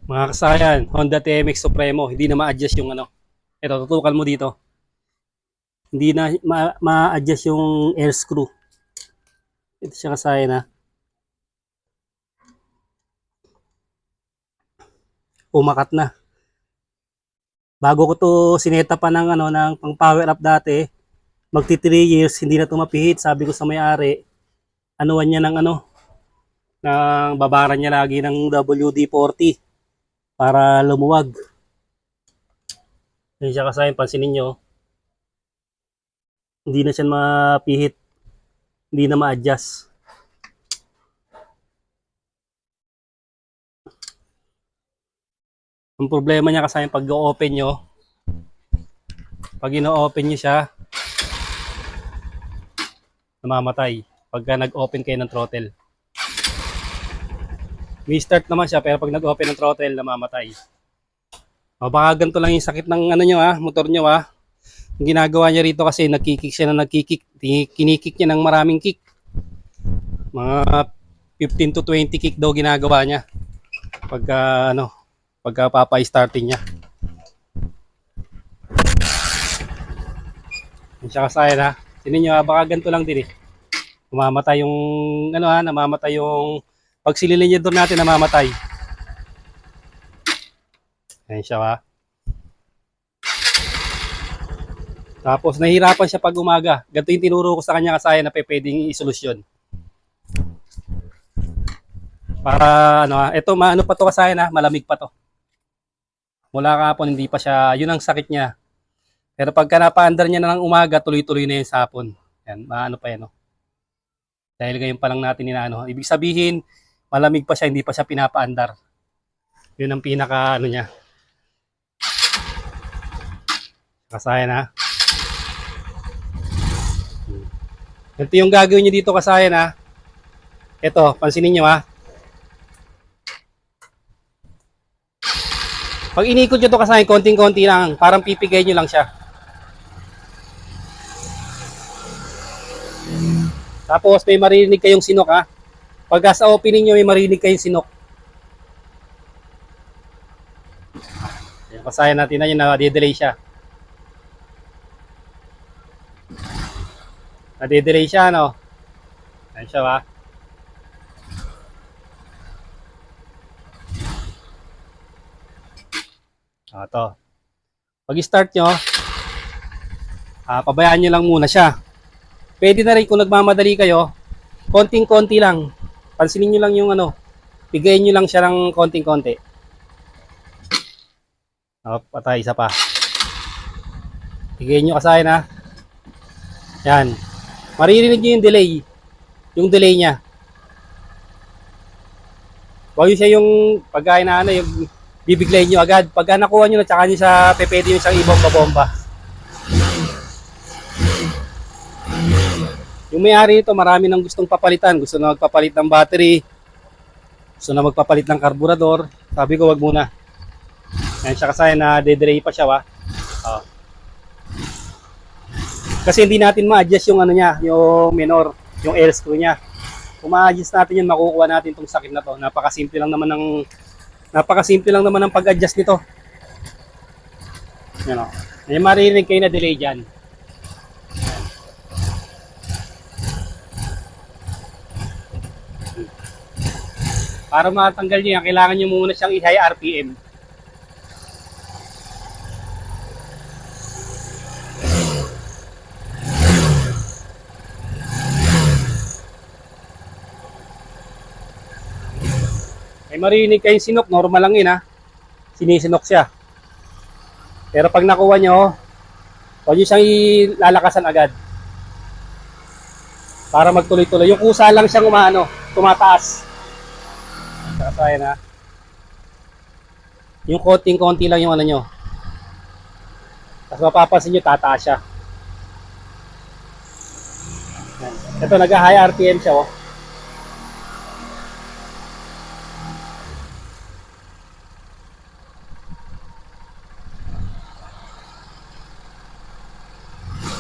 Mga kasayan, Honda TMX Supremo, hindi na ma-adjust yung ano. Ito, tutukan mo dito. Hindi na ma-adjust yung air screw. Ito siya kasayan ha. Umakat na. Bago ko to sineta pa ng ano ng pang power up dati, magti 3 years hindi na tumapihit. Sabi ko sa may-ari, anuwan niya ng ano, ng babaran niya lagi ng WD-40 para lumuwag. Yan siya kasayan, pansinin nyo, hindi na siya mapihit, hindi na ma-adjust. Ang problema niya kasi pag open nyo, pag ino-open nyo siya, namamatay. Pagka nag-open kayo ng throttle. May start naman siya, pero pag nag-open ng throttle, namamatay. O baka ganito lang yung sakit ng ano nyo ha, motor nyo ha. Ang ginagawa niya rito kasi nagkikik siya na nagkikik, kinikik niya ng maraming kick. Mga 15 to 20 kick daw ginagawa niya. Pagka ano, pagka papa-starting niya. Yan siya kasayan ha. Sinin nyo ha, baka ganito lang din eh. Namamatay yung ano ha, namamatay yung pag sililinyador natin namamatay. Ayan siya ha. Tapos nahihirapan siya pag umaga. Ganito yung tinuro ko sa kanya kasayan na pwedeng isolusyon. Para ano ha, ito maano pa to kasayan ha, malamig pa to. Mula kahapon hindi pa siya, yun ang sakit niya. Pero pagka napaandar niya na ng umaga, tuloy-tuloy na yun sa hapon. Yan, maano pa yan. No? Dahil ngayon pa lang natin inaano. Ibig sabihin, malamig pa siya, hindi pa siya pinapaandar. Yun ang pinaka ano niya. Kasayan ha. Ito yung gagawin niyo dito kasayan ha. Ito, pansinin niyo ha. Pag inikot nyo to kasayan, konting-konti lang. Parang pipigay nyo lang siya. Tapos may marinig kayong sinok ha. Pagka sa opening nyo, may marinig kayong sinok. Ayan, kasayan natin na yun, nade-delay siya. Nade-delay siya, no? Ayan siya, ha? Ito. Pag-start nyo, pabayaan nyo lang muna siya. Pwede na rin kung nagmamadali kayo, konting-konti lang. Pansinin nyo lang yung ano, pigayin nyo lang siya ng konting-konti. Patay, isa pa. Pigayin nyo kasayan, ha? Yan. Maririnig nyo yung delay. Yung delay niya. Huwag siya yung pagkain na ano, yung bibiglayin nyo agad. Pagka nakuha nyo na, tsaka nyo sa pwede nyo siyang ibomba-bomba. Yung may-ari nito, marami nang gustong papalitan. Gusto na magpapalit ng battery. Gusto na magpapalit ng karburador. Sabi ko, wag muna. Yan siya kasi na de-delay pa siya, wa. Kasi hindi natin ma-adjust yung ano niya, yung minor, yung air screw niya. Kung ma-adjust natin yun, makukuha natin itong sakit na to. Napakasimple lang naman ng pag-adjust nito. Yan o. May maririnig kayo na delay dyan. Para matanggal nyo yan, kailangan nyo muna siyang i-high RPM. May marinig kayong sinok, normal lang yun ha. Sinisinok siya. Pero pag nakuha nyo, huwag nyo siyang ilalakasan agad. Para magtuloy-tuloy. Yung kusa lang siyang tumataas. Kasayan ha. Yung konting-konti lang yung ano nyo. Tapos mapapansin nyo, tataas siya. Ito, nag-high RPM siya oh.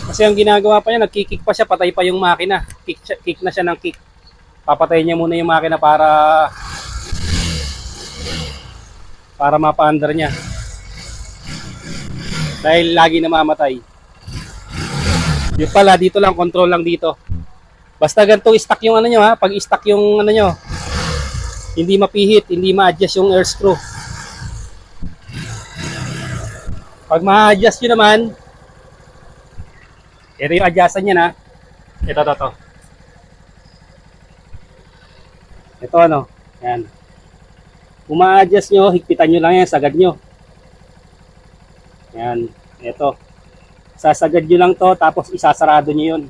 Kasi ang ginagawa pa niya, nagkikik pa siya, patay pa yung makina. Kick na siya ng kick. Papatayin niya muna yung makina para para mapa-under niya. Dahil lagi namamatay. Yung pala, dito lang, control lang dito. Basta ganito i-stack yung ano nyo ha. Pag i-stack yung ano nyo, hindi mapihit, hindi ma-adjust yung air screw. Pag ma-adjust nyo naman, ito yung adjustan niya na. Ito. Ito ano, yan. Kung ma-adjust nyo, higpitan nyo lang yan, sagad nyo. Yan, ito. Sasagad nyo lang to, tapos isasarado nyo yun.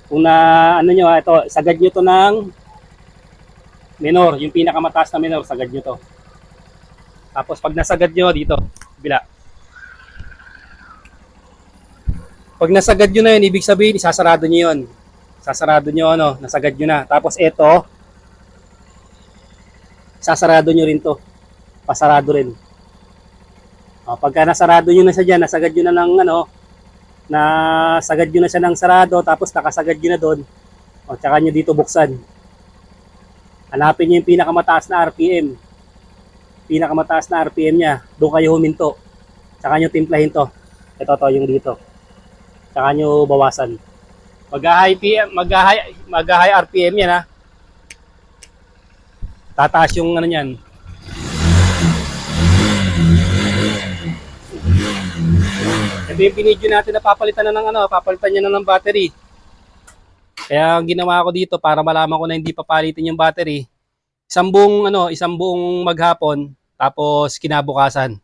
Kung na, ano nyo, ito, sagad nyo to ng minor, yung pinakamataas na minor, sagad nyo to. Tapos pag nasagad nyo dito, bila. Pag nasagad nyo na yun, ibig sabihin, isasarado nyo yun. Sasarado nyo, ano, nasagad nyo na. Tapos ito, sasarado nyo rin to. Pasarado rin. O, pagka nasarado nyo na siya dyan, nasagad nyo na ng ano, nasagad nyo na siya ng sarado, tapos nakasagad nyo na doon, o, tsaka nyo dito buksan. Hanapin nyo yung pinakamataas na RPM. Pinakamataas na RPM niya. Doon kayo huminto. Tsaka nyo timplahin to. Ito to, yung dito. Tsaka nyo bawasan. Mag-high RPM yan ha. Tataas yung ano niyan. Ito yung pinidyo natin na papalitan na ng ano, papalitan niya na ng battery. Kaya ang ginawa ko dito para malaman ko na hindi papalitin yung battery, isang buong maghapon, tapos kinabukasan.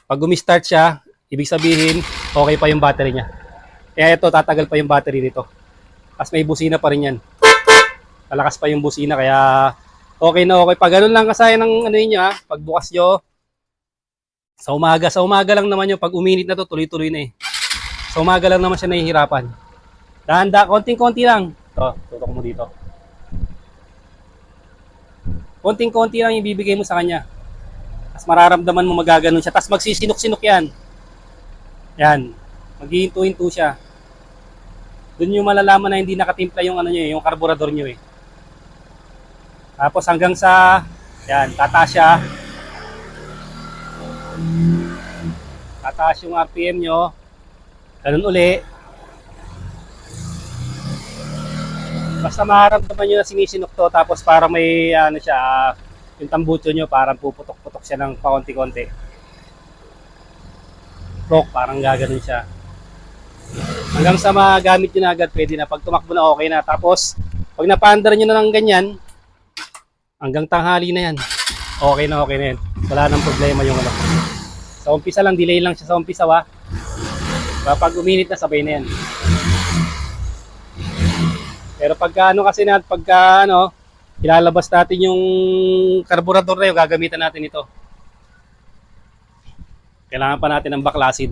Pag gumi-start siya, ibig sabihin okay pa yung battery niya. Kaya ito, tatagal pa yung battery nito. Tapos may busina pa rin yan. Malakas pa yung busina, kaya okay na okay. Pag ganun lang kasaya ng ano niya, pagbukas nyo, sa umaga lang naman yung pag uminit na to, tuloy-tuloy na eh. Sa umaga lang naman siya nahihirapan. Konting-konti lang. Ito, tutok mo dito. Konting-konti lang yung ibibigay mo sa kanya. Tapos mararamdaman mo magaganon siya. Tapos magsisinok-sinok yan. Yan. Maghihinto-hinto siya. Doon yung malalaman na hindi nakatimpla yung ano niyo, yung karburador niyo eh. Tapos hanggang sa yan, tataas siya. Tataas yung RPM nyo. Ganun uli. Basta maharamdaman nyo na sinisinok to, tapos parang may ano siya, yung tambucho nyo parang puputok-putok siya ng pakonti-konti. Parang gaganon siya. Hanggang sa magamit nyo na agad, pwede na. Pag tumakbo na, okay na. Tapos, pag napaandar nyo na ng ganyan, hanggang tanghali na yan. Okay na yan. Wala nang problema yung ano. Sa umpisa lang, delay lang siya sa umpisa wa. Pag uminit na, sabay na yan. Pero pagka ilalabas natin yung karburador na yun, gagamitan natin ito. Kailangan pa natin ng backlacid.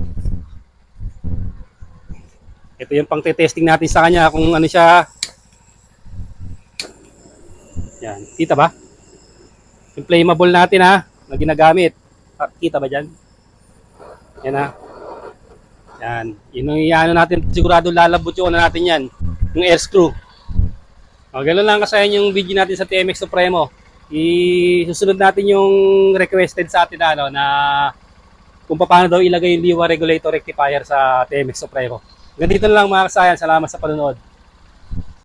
Ito yung pang testing natin sa kanya kung ano siya. Yan, kita ba? Yung flammable natin ha, na ginagamit. Kita ba dyan? Yan ha. Yan. Yun yung natin, sigurado lalabot yung ano natin yan. Yung air screw. O, ganoon lang kasi yung video natin sa TMX Supremo. Isusunod natin yung requested sa atin na kung paano daw ilagay yung liwa regulator rectifier sa TMX Supremo. Ganito lang mga kasayan. Salamat sa panonood.